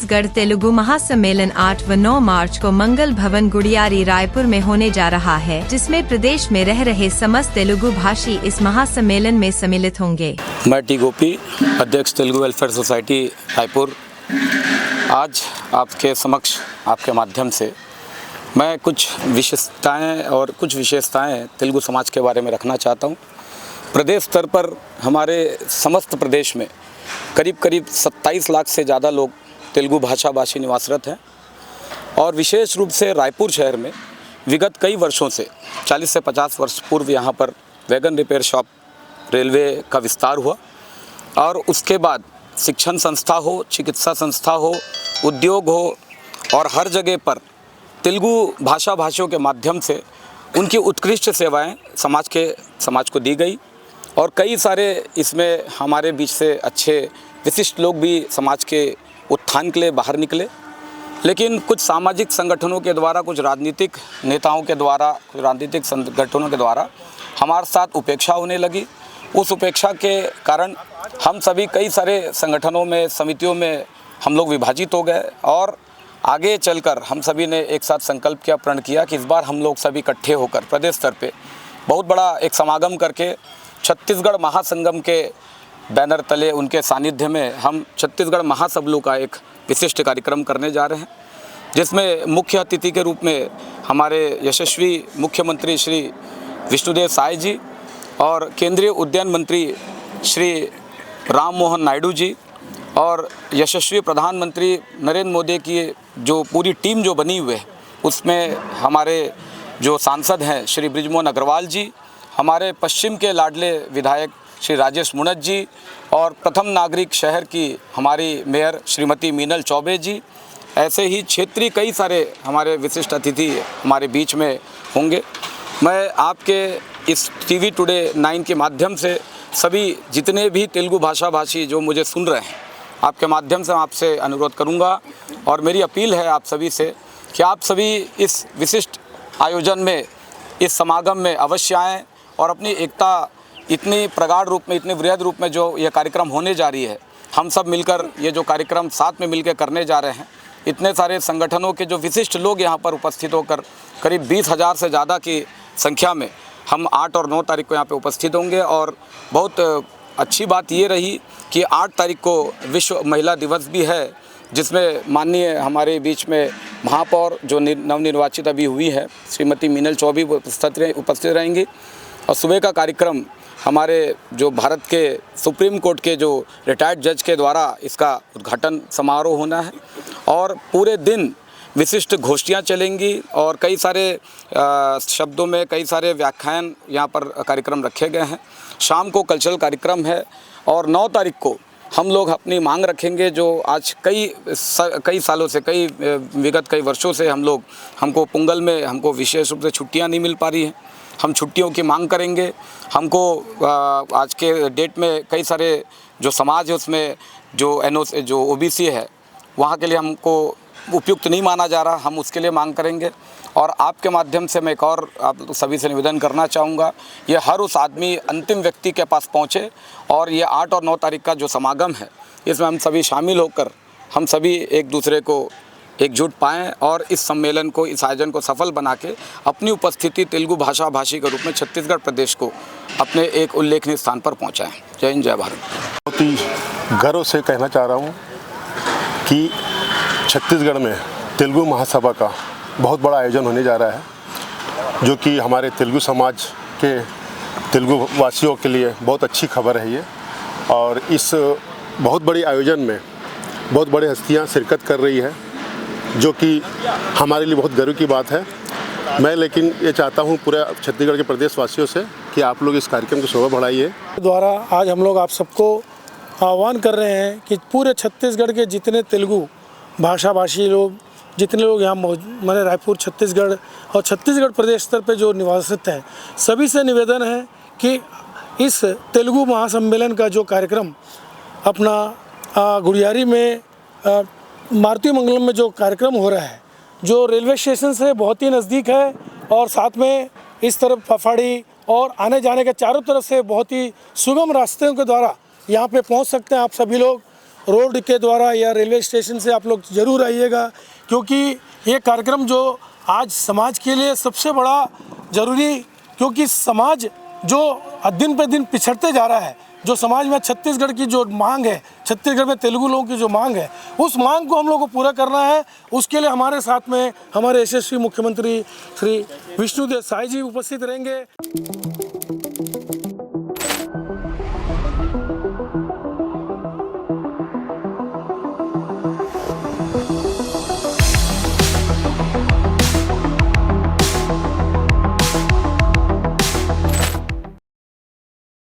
छत्तीसगढ़ तेलुगु महासम्मेलन 8 व 9 मार्च को मंगल भवन गुड़ियारी रायपुर में होने जा रहा है, जिसमें प्रदेश में रह रहे समस्त तेलुगु भाषी इस महासम्मेलन में सम्मिलित होंगे। मैं टी गोपी, अध्यक्ष तेलुगु वेलफेयर सोसाइटी रायपुर, आज आपके समक्ष आपके माध्यम से मैं कुछ विशेषताएं तेलुगु समाज के बारे में रखना चाहता हूं। प्रदेश स्तर पर हमारे समस्त प्रदेश में करीब 27 लाख से ज़्यादा लोग तेलुगु भाषा भाषी निवासरत हैं और विशेष रूप से रायपुर शहर में विगत कई वर्षों से 40 से 50 वर्ष पूर्व यहाँ पर वैगन रिपेयर शॉप रेलवे का विस्तार हुआ और उसके बाद शिक्षण संस्था हो, चिकित्सा संस्था हो, उद्योग हो और हर जगह पर तेलुगु भाषा भाषियों के माध्यम से उनकी उत्कृष्ट सेवाएं समाज को दी गई और कई सारे इसमें हमारे बीच से अच्छे विशिष्ट लोग भी समाज के उत्थान के लिए बाहर निकले। लेकिन कुछ सामाजिक संगठनों के द्वारा, कुछ राजनीतिक नेताओं के द्वारा, कुछ राजनीतिक संगठनों के द्वारा हमारे साथ उपेक्षा होने लगी। उस उपेक्षा के कारण हम सभी कई सारे संगठनों में, समितियों में हम लोग विभाजित हो गए और आगे चलकर हम सभी ने एक साथ संकल्प किया, प्रण किया कि इस बार हम लोग सभी इकट्ठे होकर प्रदेश स्तर पे बहुत बड़ा एक समागम करके छत्तीसगढ़ महासंगम के बैनर तले उनके सानिध्य में हम छत्तीसगढ़ महासभलू का एक विशिष्ट कार्यक्रम करने जा रहे हैं, जिसमें मुख्य अतिथि के रूप में हमारे यशस्वी मुख्यमंत्री श्री विष्णुदेव साय जी और केंद्रीय उद्यान मंत्री श्री राम मोहन नायडू जी और यशस्वी प्रधानमंत्री नरेंद्र मोदी की जो पूरी टीम जो बनी हुई है, उसमें हमारे जो सांसद हैं श्री बृजमोहन अग्रवाल जी, हमारे पश्चिम के लाडले विधायक श्री राजेश मुणत जी और प्रथम नागरिक शहर की हमारी मेयर श्रीमती मीनल चौबे जी, ऐसे ही क्षेत्रीय कई सारे हमारे विशिष्ट अतिथि हमारे बीच में होंगे। मैं आपके इस टीवी टुडे 9 के माध्यम से सभी जितने भी तेलुगु भाषा भाषी जो मुझे सुन रहे हैं, आपके माध्यम से आपसे अनुरोध करूंगा और मेरी अपील है आप सभी से कि आप सभी इस विशिष्ट आयोजन में, इस समागम में अवश्य आएँ और अपनी एकता इतनी प्रगाढ़ रूप में, इतने वृहद रूप में जो ये कार्यक्रम होने जा रही है, हम सब मिलकर ये जो कार्यक्रम साथ में मिलकर करने जा रहे हैं, इतने सारे संगठनों के जो विशिष्ट लोग यहाँ पर उपस्थित होकर करीब 20,000 से ज़्यादा की संख्या में हम 8 और 9 तारीख को यहाँ पे उपस्थित होंगे। और बहुत अच्छी बात ये रही कि 8 तारीख को विश्व महिला दिवस भी है, जिसमें माननीय हमारे बीच में महापौर जो नवनिर्वाचित अभी हुई है श्रीमती मीनल चौबे उपस्थित रहेंगी और सुबह का कार्यक्रम हमारे जो भारत के सुप्रीम कोर्ट के जो रिटायर्ड जज के द्वारा इसका उद्घाटन समारोह होना है और पूरे दिन विशिष्ट गोष्ठियाँ चलेंगी और कई सारे शब्दों में कई सारे व्याख्यान यहाँ पर कार्यक्रम रखे गए हैं। शाम को कल्चरल कार्यक्रम है और 9 तारीख को हम लोग अपनी मांग रखेंगे जो आज कई सालों से, विगत कई वर्षों से हमको पोंगल में हमको विशेष रूप से छुट्टियाँ नहीं मिल पा रही हैं। हम छुट्टियों की मांग करेंगे। हमको आज के डेट में कई सारे जो समाज है उसमें जो ओबीसी है वहाँ के लिए हमको उपयुक्त नहीं माना जा रहा, हम उसके लिए मांग करेंगे। और आपके माध्यम से मैं एक और आप सभी से निवेदन करना चाहूँगा, ये हर उस आदमी अंतिम व्यक्ति के पास पहुँचे और ये 8 और 9 तारीख का जो समागम है इसमें हम सभी शामिल होकर हम सभी एक दूसरे को एकजुट पाएँ और इस सम्मेलन को, इस आयोजन को सफल बना के अपनी उपस्थिति तेलुगु भाषा भाषी के रूप में छत्तीसगढ़ प्रदेश को अपने एक उल्लेखनीय स्थान पर पहुँचाएँ। जय हिंद, जय भारत। बहुत ही गर्व से कहना चाह रहा हूँ कि छत्तीसगढ़ में तेलुगु महासभा का बहुत बड़ा आयोजन होने जा रहा है, जो कि हमारे तेलुगु समाज के तेलुगु वासियों के लिए बहुत अच्छी खबर है ये। और इस बहुत बड़ी आयोजन में बहुत बड़ी हस्तियां शिरकत कर रही है, जो कि हमारे लिए बहुत गर्व की बात है। मैं लेकिन ये चाहता हूँ पूरे छत्तीसगढ़ के प्रदेशवासियों से कि आप लोग इस कार्यक्रम की शोभा बढ़ाइए। द्वारा आज हम लोग आप सबको आह्वान कर रहे हैं कि पूरे छत्तीसगढ़ के जितने तेलुगु भाषा भाषी लोग, जितने लोग यहाँ माने रायपुर, छत्तीसगढ़ और छत्तीसगढ़ प्रदेश स्तर पे जो निवासित हैं, सभी से निवेदन है कि इस तेलुगु महासम्मेलन का जो कार्यक्रम अपना गुड़ियारी में मारुति मंगलम में जो कार्यक्रम हो रहा है, जो रेलवे स्टेशन से बहुत ही नज़दीक है और साथ में इस तरफ फफाड़ी और आने जाने के चारों तरफ से बहुत ही सुगम रास्तों के द्वारा यहाँ पे पहुँच सकते हैं आप सभी लोग। रोड के द्वारा या रेलवे स्टेशन से आप लोग ज़रूर आइएगा, क्योंकि ये कार्यक्रम जो आज समाज के लिए सबसे बड़ा ज़रूरी, क्योंकि समाज जो दिन पे दिन पिछड़ते जा रहा है, जो समाज में छत्तीसगढ़ की जो मांग है, छत्तीसगढ़ में तेलुगु लोगों की जो मांग है, उस मांग को हम लोग को पूरा करना है। उसके लिए हमारे साथ में हमारे यशस्वी मुख्यमंत्री श्री विष्णुदेव साय जी उपस्थित रहेंगे।